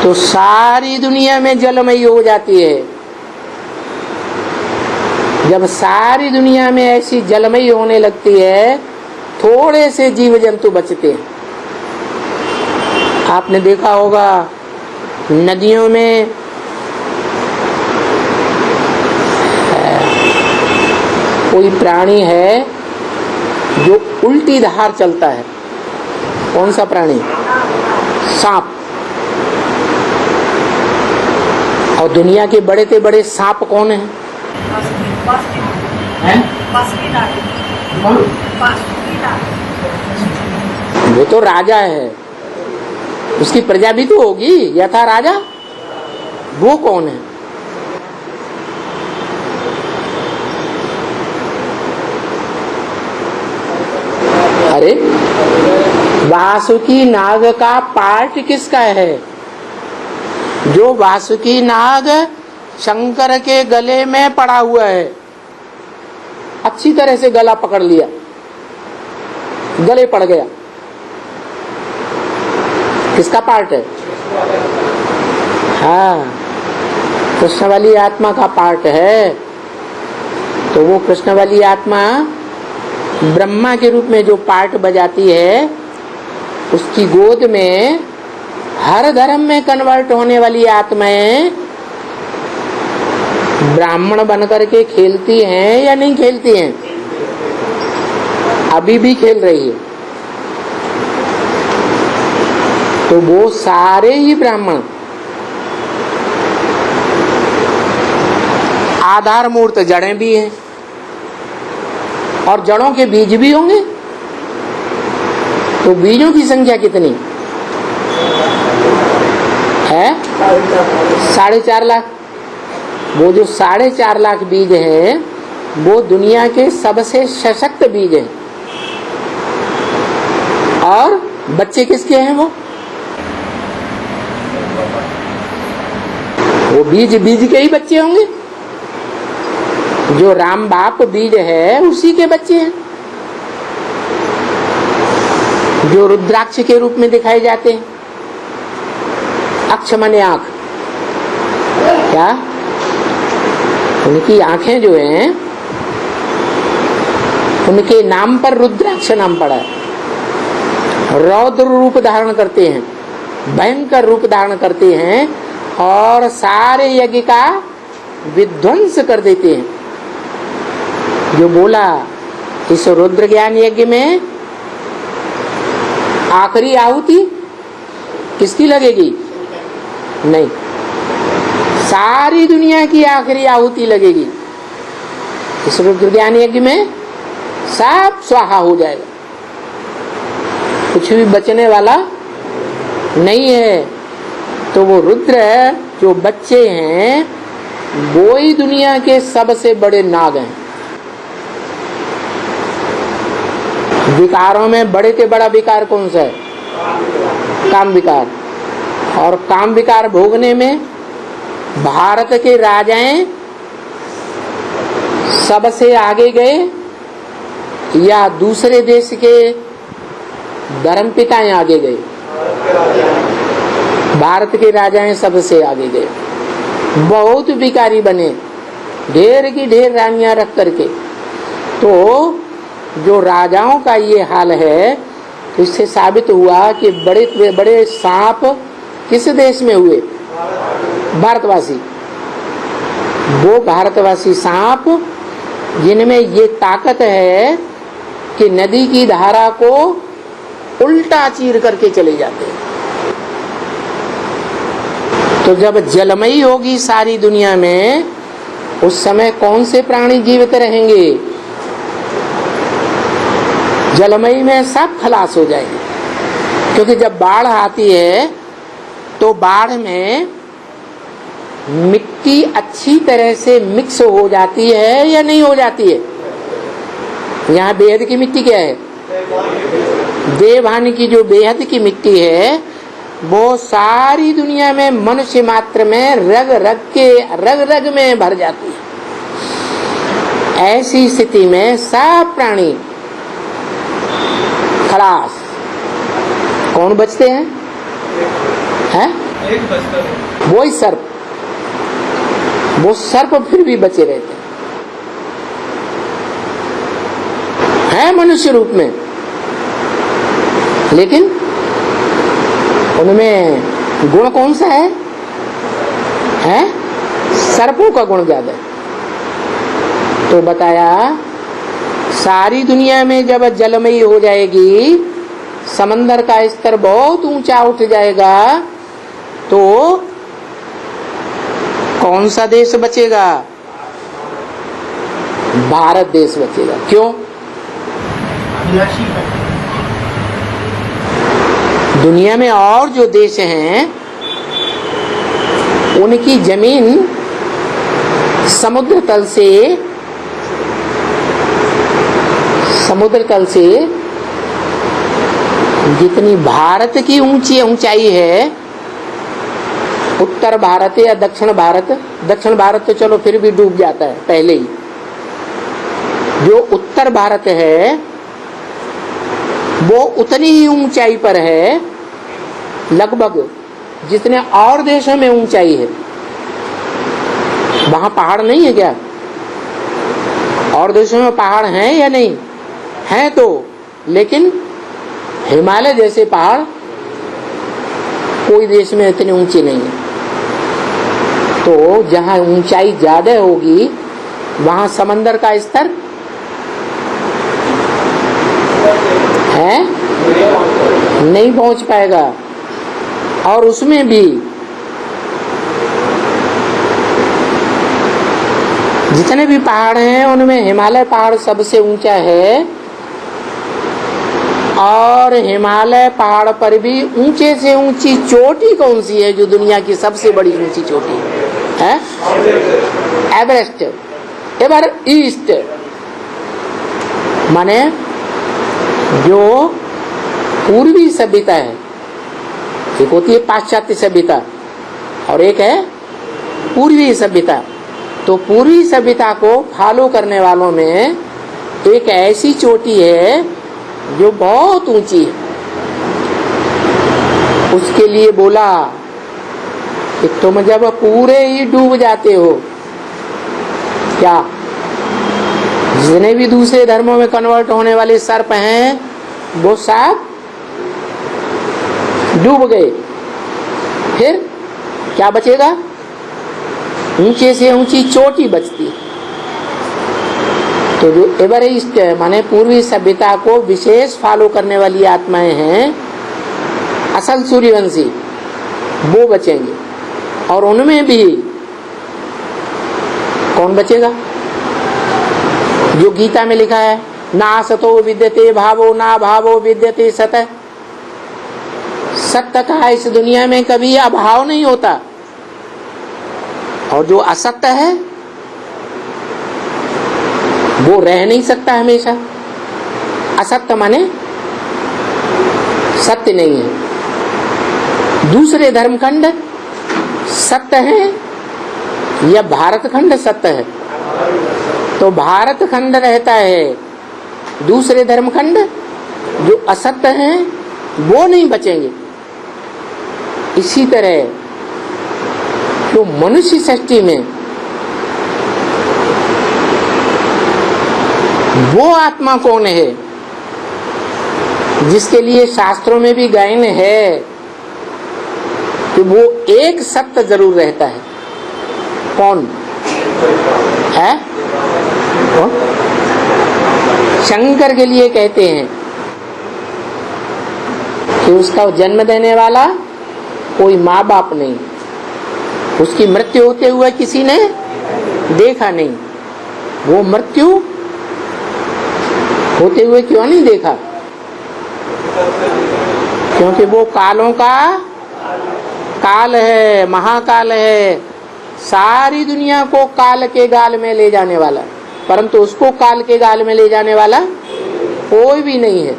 तो सारी दुनिया में जलमयी हो जाती है। जब सारी दुनिया में ऐसी जलमयी होने लगती है, थोड़े से जीव जंतु बचते हैं। आपने देखा होगा नदियों में कोई प्राणी है जो उल्टी धार चलता है। कौन सा प्राणी? सांप। और दुनिया के बड़े से बड़े सांप कौन है? वो तो राजा है, उसकी प्रजा भी तो होगी, यथा राजा। वो कौन है? अरे वासुकी नाग का पार्ट किसका है? जो वासुकी नाग शंकर के गले में पड़ा हुआ है, अच्छी तरह से गला पकड़ लिया, गले पड़ गया, किसका पार्ट है? हाँ, कृष्ण वाली आत्मा का पार्ट है। तो वो कृष्ण वाली आत्मा ब्रह्मा के रूप में जो पार्ट बजाती है, उसकी गोद में हर धर्म में कन्वर्ट होने वाली आत्माएं ब्राह्मण बनकर के खेलती हैं या नहीं खेलती हैं? अभी भी खेल रही है। तो वो सारे ही ब्राह्मण आधार मूर्त जड़ें भी हैं और जड़ों के बीज भी होंगे। तो बीजों की संख्या कितनी है? 4.5 लाख। वो जो 4.5 लाख बीज हैं, वो दुनिया के सबसे सशक्त बीज हैं। और बच्चे किसके हैं? वो बीज के ही बच्चे होंगे। जो राम बाप बीज है, उसी के बच्चे हैं, जो रुद्राक्ष के रूप में दिखाए जाते हैं। अक्ष माने आंख, क्या? उनकी आंखें जो हैं, उनके नाम पर रुद्राक्ष नाम पड़ा है। रौद्र रूप धारण करते हैं, भयंकर रूप धारण करते हैं और सारे यज्ञ का विध्वंस कर देते हैं। जो बोला इस रुद्र ज्ञान यज्ञ में आखिरी आहुति किसकी लगेगी? नहीं, सारी दुनिया की आखिरी आहुति लगेगी। इस रुद्र ज्ञान यज्ञ में सब स्वाहा हो जाएगा, कुछ भी बचने वाला नहीं है। तो वो रुद्र जो बच्चे हैं, वो ही दुनिया के सबसे बड़े नाग हैं। विकारों में बड़े से बड़ा विकार कौन सा है? काम विकार। और काम विकार भोगने में भारत के राजाएं सबसे आगे गए या दूसरे देश के धर्मपिताएं आगे गए? भारत के राजाएं सबसे आगे गए, बहुत विकारी बने, ढेर की ढेर रानियां रख करके। तो जो राजाओं का ये हाल है, तो इससे साबित हुआ कि बड़े बड़े सांप किस देश में हुए? भारतवासी। वो भारतवासी सांप जिनमें ये ताकत है कि नदी की धारा को उल्टा चीर करके चले जाते हैं। तो जब जलमयी होगी सारी दुनिया में, उस समय कौन से प्राणी जीवित रहेंगे? जलमयी में सब खलास हो जाएंगे। क्योंकि जब बाढ़ आती है तो बाढ़ में मिट्टी अच्छी तरह से मिक्स हो जाती है या नहीं हो जाती है? यहाँ बेहद की मिट्टी क्या है? देवहानि की जो बेहद की मिट्टी है, वो सारी दुनिया में मनुष्य मात्र में रग रग में भर जाती है। ऐसी स्थिति में सब प्राणी खलास। कौन बचते हैं? एक बचता है। वही सर्प, वो सर्प फिर भी बचे रहते हैं मनुष्य रूप में, लेकिन उनमें गुण कौन सा है? सर्पों का गुण ज्यादा है। तो बताया सारी दुनिया में जब जलमयी हो जाएगी, समंदर का स्तर बहुत ऊंचा उठ जाएगा, तो कौन सा देश बचेगा? भारत देश बचेगा। क्यों? दुनिया में और जो देश हैं उनकी जमीन समुद्र तल से जितनी भारत की ऊंचाई है, उत्तर भारत या दक्षिण भारत तो चलो फिर भी डूब जाता है पहले ही। जो उत्तर भारत है वो उतनी ही ऊंचाई पर है लगभग जितने और देशों में ऊंचाई है। वहां पहाड़ नहीं है क्या? और देशों में पहाड़ हैं या नहीं हैं? तो लेकिन हिमालय जैसे पहाड़ कोई देश में इतने ऊंचे नहीं है। तो जहां ऊंचाई ज्यादा होगी वहां समंदर का स्तर है नहीं पहुंच पाएगा। और उसमें भी जितने भी पहाड़ हैं उनमें हिमालय पहाड़ सबसे ऊंचा है, और हिमालय पहाड़ पर भी ऊंचे से ऊंची चोटी कौन सी है जो दुनिया की सबसे बड़ी ऊंची चोटी है? एवरेस्ट। एवर ईस्ट माने जो पूर्वी सभ्यता है, एक होती है पाश्चात्य सभ्यता और एक है पूर्वी सभ्यता। तो पूर्वी सभ्यता को फॉलो करने वालों में एक ऐसी चोटी है जो बहुत ऊंची है। उसके लिए बोला कि तुम जब पूरे ही डूब जाते हो, क्या जितने भी दूसरे धर्मों में कन्वर्ट होने वाले सर्प हैं वो सब डूब गए, फिर क्या बचेगा? ऊंचे से ऊंची चोटी बचती। तो जो एवरेस्ट माने पूर्वी सभ्यता को विशेष फॉलो करने वाली आत्माएं हैं, असल सूर्यवंशी, वो बचेंगे। और उनमें भी कौन बचेगा? जो गीता में लिखा है, ना सतो विद्यते भावो ना भावो विद्यते सतः। सत्य का इस दुनिया में कभी अभाव नहीं होता, और जो असत्य है वो रह नहीं सकता हमेशा। असत्य माने सत्य नहीं है। दूसरे धर्मखंड सत्य है या भारत खंड सत्य है? तो भारत खंड रहता है, दूसरे धर्मखंड जो असत्य हैं वो नहीं बचेंगे। इसी तरह जो मनुष्य सृष्टि में वो आत्मा कौन है जिसके लिए शास्त्रों में भी गायन है कि वो एक सत्य जरूर रहता है। कौन है? कौन? शंकर के लिए कहते हैं कि उसका जन्म देने वाला कोई माँ बाप नहीं, उसकी मृत्यु होते हुए किसी ने देखा नहीं। वो मृत्यु होते हुए क्यों नहीं देखा? क्योंकि वो कालों का काल है, महाकाल है, सारी दुनिया को काल के गाल में ले जाने वाला, परंतु उसको काल के गाल में ले जाने वाला कोई भी नहीं है।